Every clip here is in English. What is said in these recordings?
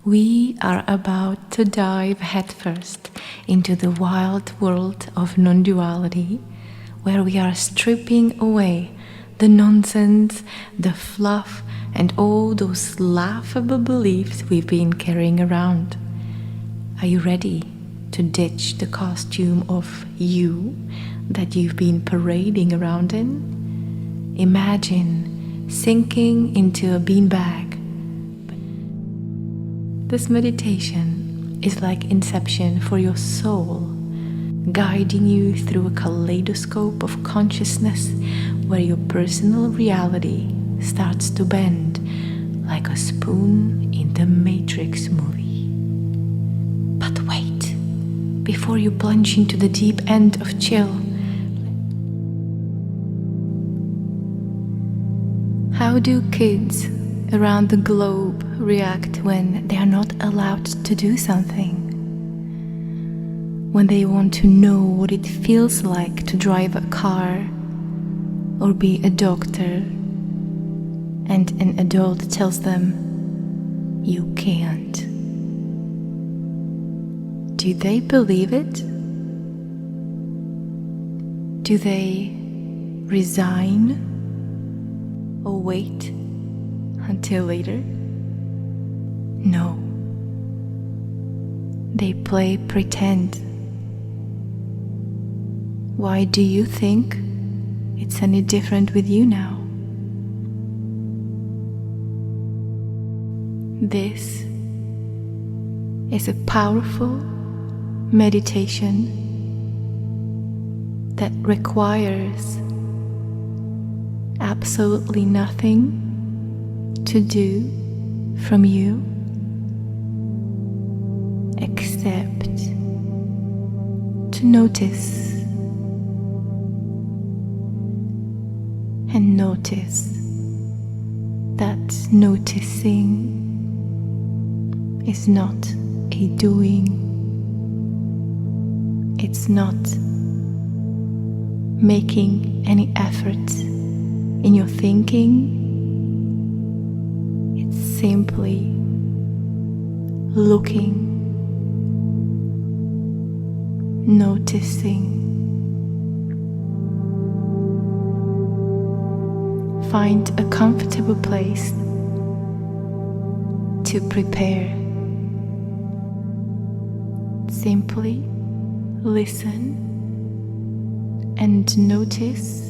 We are about to dive headfirst into the wild world of non-duality, where we are stripping away the nonsense, the fluff, and all those laughable beliefs we've been carrying around. Are you ready to ditch the costume of you that you've been parading around in? Imagine sinking into a beanbag. This meditation is like inception for your soul, guiding you through a kaleidoscope of consciousness where your personal reality starts to bend like a spoon in the Matrix movie. But wait, before you plunge into the deep end of chill, how do kids around the globe react when they are not allowed to do something? When they want to know what it feels like to drive a car or be a doctor, and an adult tells them, "You can't." Do they believe it? Do they resign or wait until later? No. They play pretend. Why do you think it's any different with you now? This is a powerful meditation that requires absolutely nothing to do from you except to notice and notice that noticing is not a doing. It's not making any effort in your thinking. It's simply looking, noticing. Find a comfortable place to prepare. Simply listen and notice.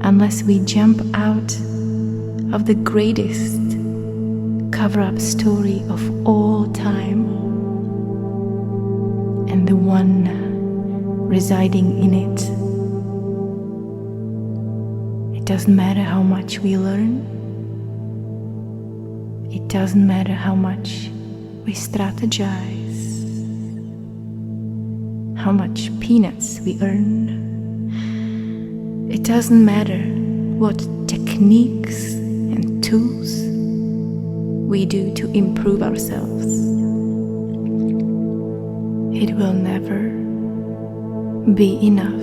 Unless we jump out of the greatest cover-up story of all time and the one residing in it, it doesn't matter how much we learn. It doesn't matter how much we strategize, how much peanuts we earn. It doesn't matter what techniques and tools we do to improve ourselves. It will never be enough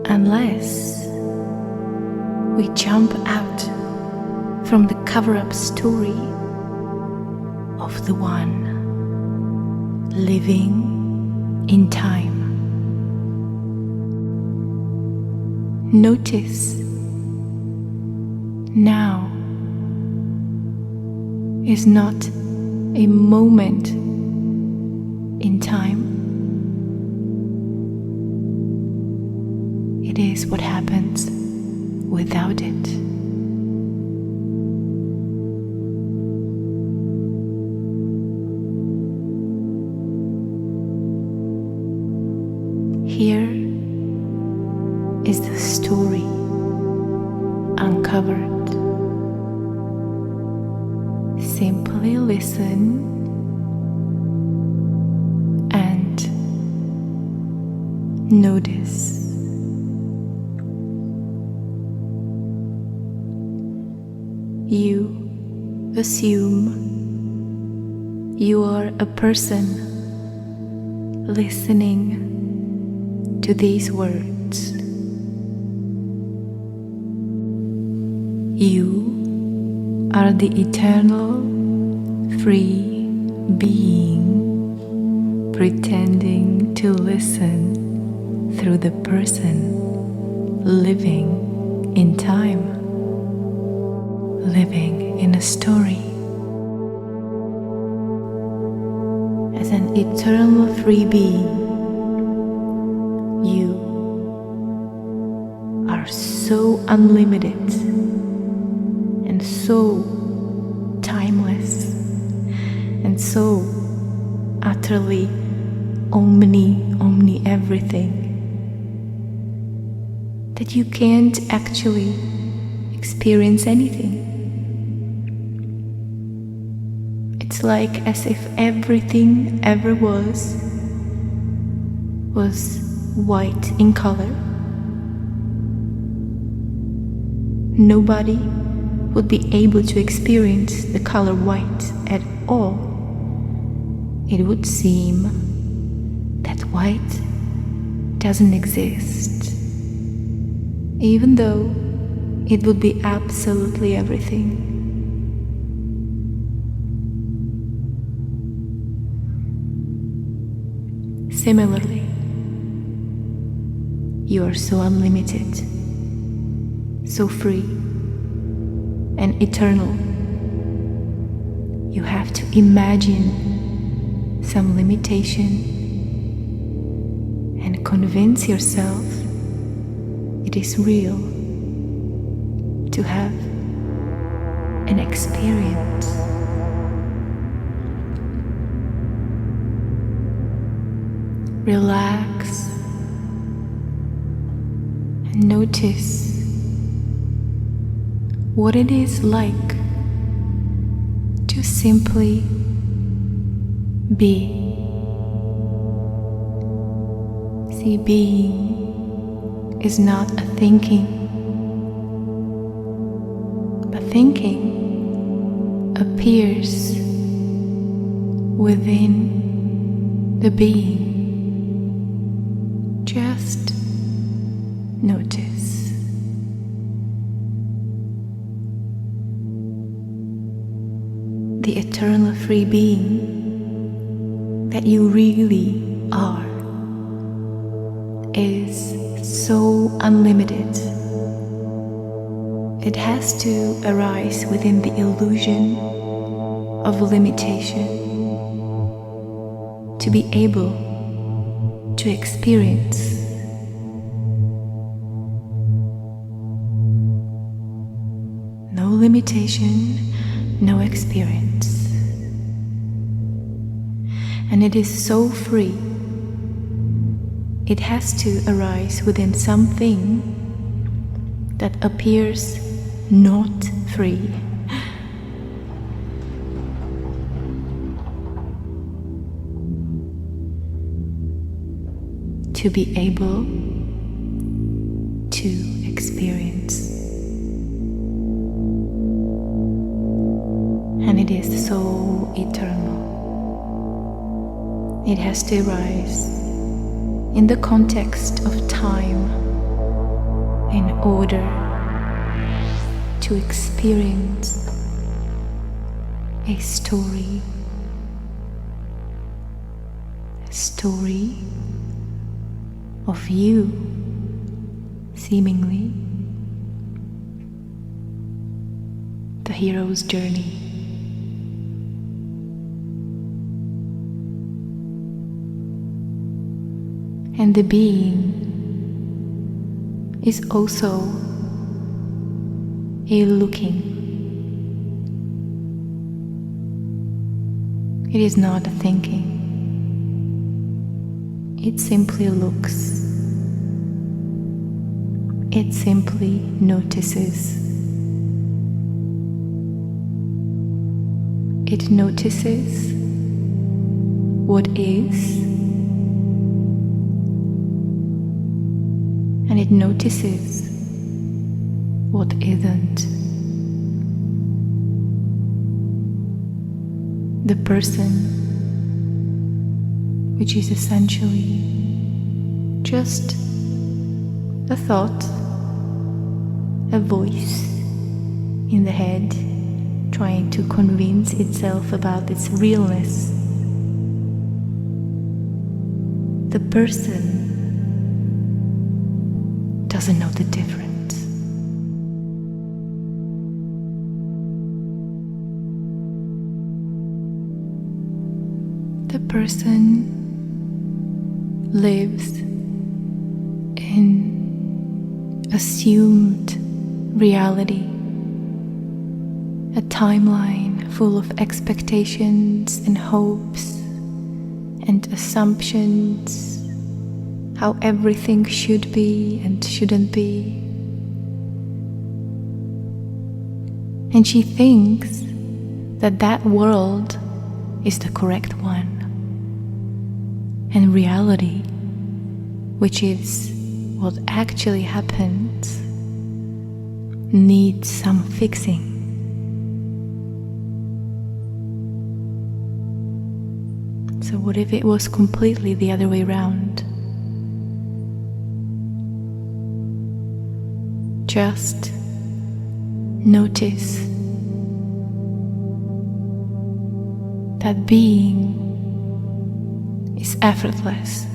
unless we jump out from the cover-up story of the one living in time. Notice now is not a moment in time. It is what happens without it. Here is the story uncovered. Simply listen and notice. You assume you are a person listening to these words. You are the eternal, free being, pretending to listen through the person living in time, living in a story. As an eternal free being, you are so unlimited and so timeless and so utterly omni everything that you can't actually experience anything. It's like as if everything ever was white in color. Nobody would be able to experience the color white at all. It would seem that white doesn't exist, even though it would be absolutely everything. Similarly, you are so unlimited, so free and eternal. You have to imagine some limitation and convince yourself it is real to have an experience. Relax and notice what it is like to simply be. See, being is not a thinking, but thinking appears within the being. Just notice. The eternal free being that you really are is so unlimited. It has to arise within the illusion of limitation to be able to experience. No limitation, no experience. And it is so free. It has to arise within something that appears not free. To be able to experience. And it is so eternal. It has to arise in the context of time in order to experience a story. A story of you, seemingly the hero's journey. And the being is also a looking. It is not a thinking. It simply looks. It simply notices. It notices what is, and it notices what isn't. The person, which is essentially just a thought, a voice, in the head, trying to convince itself about its realness. The person doesn't know the difference. The person lives in assumed reality, a timeline full of expectations and hopes and assumptions, how everything should be and shouldn't be. And she thinks that that world is the correct one. And reality, which is what actually happens, needs some fixing. So what if it was completely the other way around? Just notice that being is effortless.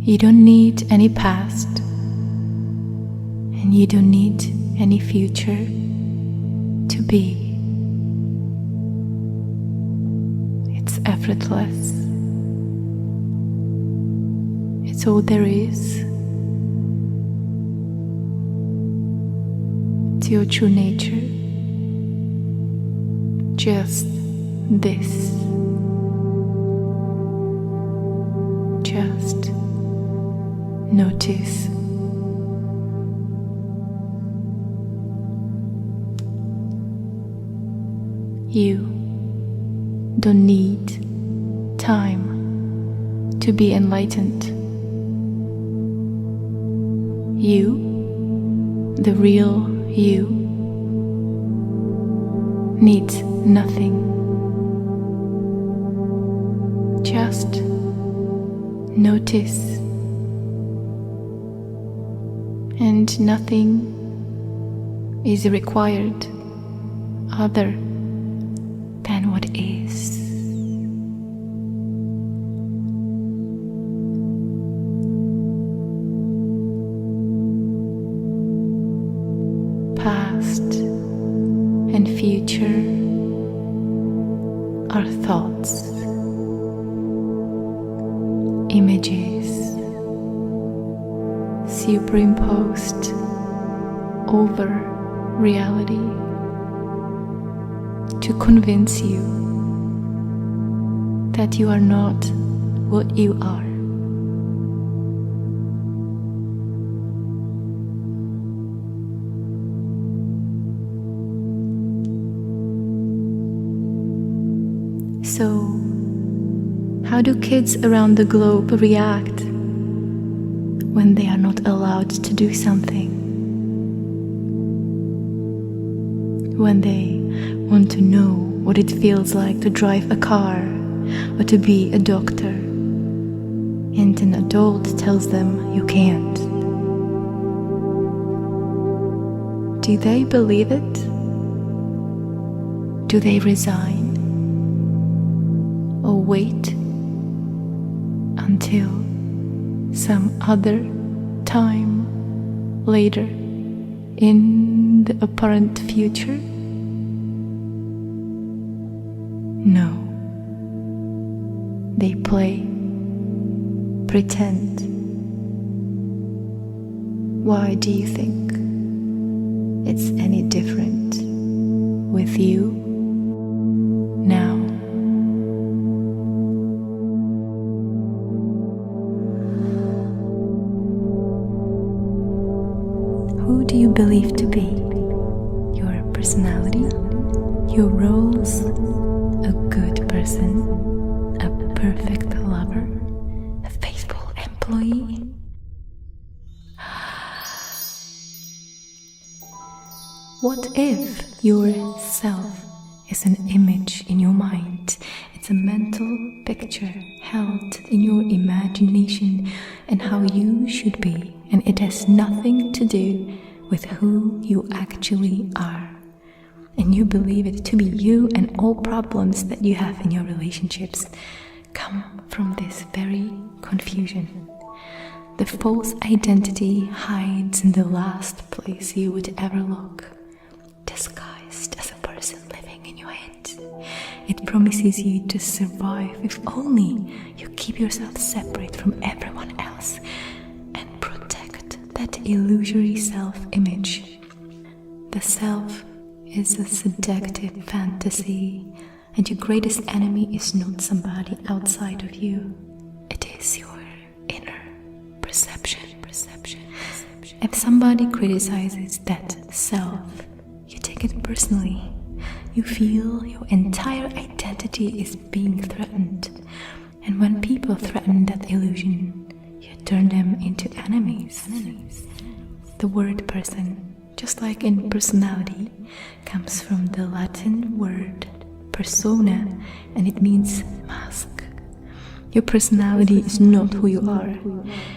You don't need any past, and you don't need any future to be. It's effortless. It's all there is. It's your true nature. Just this. Just notice. You don't need time to be enlightened. You, the real you, needs nothing. Just notice, and nothing is required other than what is. Past and future are thoughts, images superimposed over reality to convince you that you are not what you are. So, how do kids around the globe react when they are not allowed to do something? When they want to know what it feels like to drive a car or to be a doctor, and an adult tells them you can't. Do they believe it? Do they resign? Or wait until some other time later in the apparent future? No. They play, pretend. Why do you think it's any different with you now? Who do you believe to be? Your personality? Your roles? A good person? A perfect lover? A faithful employee? What if your self is an image in your mind? It's a mental picture held in your imagination and how you should be, and it has nothing to do with who you actually are. And you believe it to be you, and all problems that you have in your relationships come from this very confusion. The false identity hides in the last place you would ever look, disguised as a person living in your head. It promises you to survive if only you keep yourself separate from everyone else and protect that illusory self-image. The self is a seductive fantasy, and your greatest enemy is not somebody outside of you. It is your inner perception. If somebody criticizes that self, you take it personally. You feel your entire identity is being threatened. And when people threaten that illusion, you turn them into enemies. The word person, just like in personality, comes from the Latin word persona, and it means mask. Your personality is not who you are.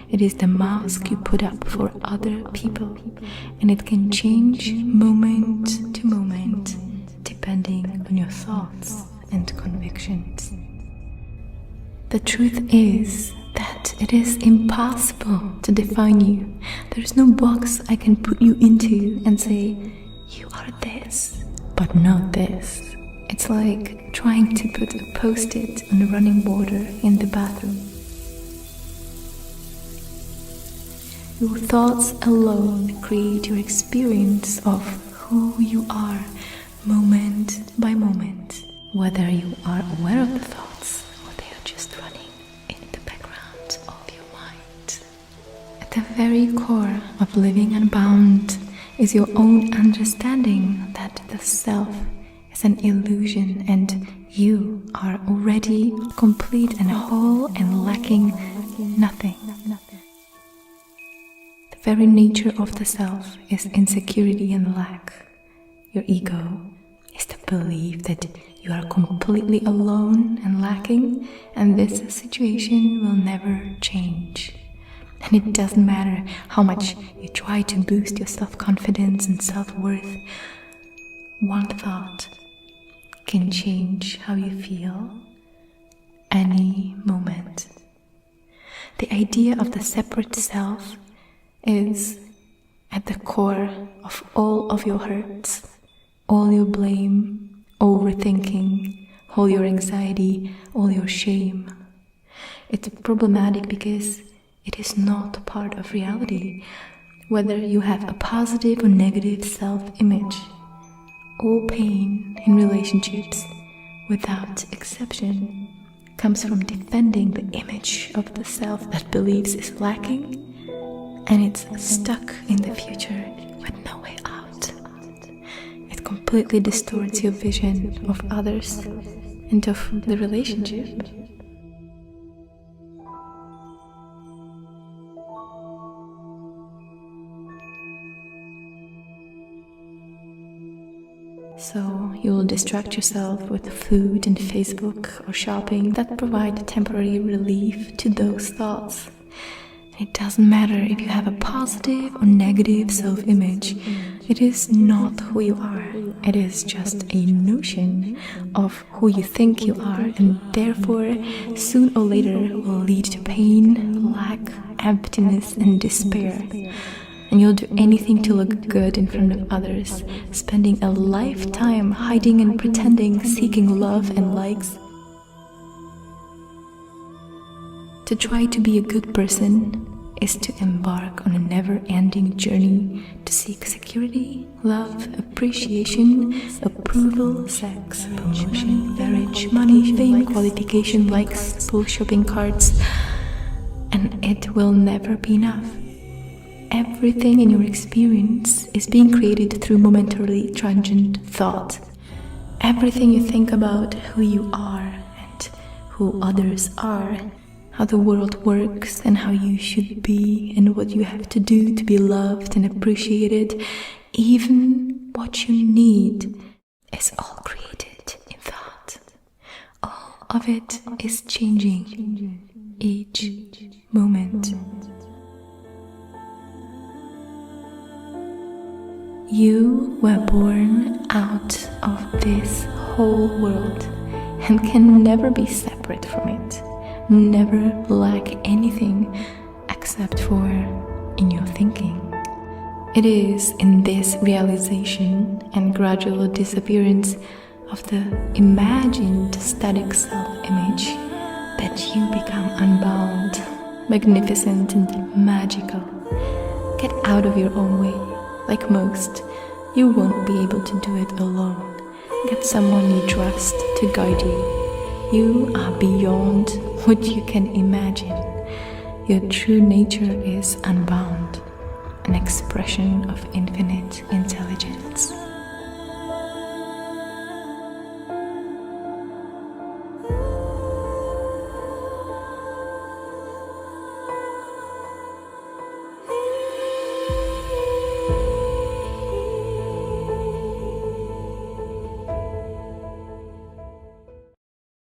It is the mask you put up for other people, and it can change moment to moment depending on your thoughts and convictions. The truth is that it is impossible to define you. There is no box I can put you into and say, you are this, but not this. It's like trying to put a post-it on running water in the bathroom. Your thoughts alone create your experience of who you are, moment by moment, whether you are aware of the thoughts or they are just running in the background of your mind. At the very core of living unbound is your own understanding that the self is an illusion and you are already complete and whole and lacking nothing. The very nature of the self is insecurity and lack. Your ego is the belief that you are completely alone and lacking, and this situation will never change. And it doesn't matter how much you try to boost your self-confidence and self-worth. One thought can change how you feel any moment. The idea of the separate self is at the core of all of your hurts, all your blame, overthinking, all your anxiety, all your shame. It's problematic because it is not part of reality, whether you have a positive or negative self-image. All pain in relationships, without exception, comes from defending the image of the self that believes is lacking, and it's stuck in the future with no way out. It completely distorts your vision of others and of the relationship. So you'll distract yourself with food and Facebook or shopping that provide temporary relief to those thoughts. It doesn't matter if you have a positive or negative self-image. It is not who you are. It is just a notion of who you think you are, and therefore soon or later will lead to pain, lack, emptiness and despair. And you'll do anything to look good in front of others, spending a lifetime hiding and pretending, seeking love and likes. To try to be a good person is to embark on a never-ending journey to seek security, love, appreciation, approval, sex, promotion, marriage, money, fame, qualification, likes, full shopping carts, and it will never be enough. Everything in your experience is being created through momentarily transient thought. Everything you think about who you are and who others are, how the world works and how you should be and what you have to do to be loved and appreciated, even what you need, is all created in thought. All of it is changing each moment. You were born out of this whole world and can never be separate from it, never lack anything except for in your thinking. It is in this realization and gradual disappearance of the imagined static self-image that you become unbound, magnificent and magical. Get out of your own way. Like most, you won't be able to do it alone. Get someone you trust to guide you. You are beyond what you can imagine. Your true nature is unbound, an expression of infinite intelligence.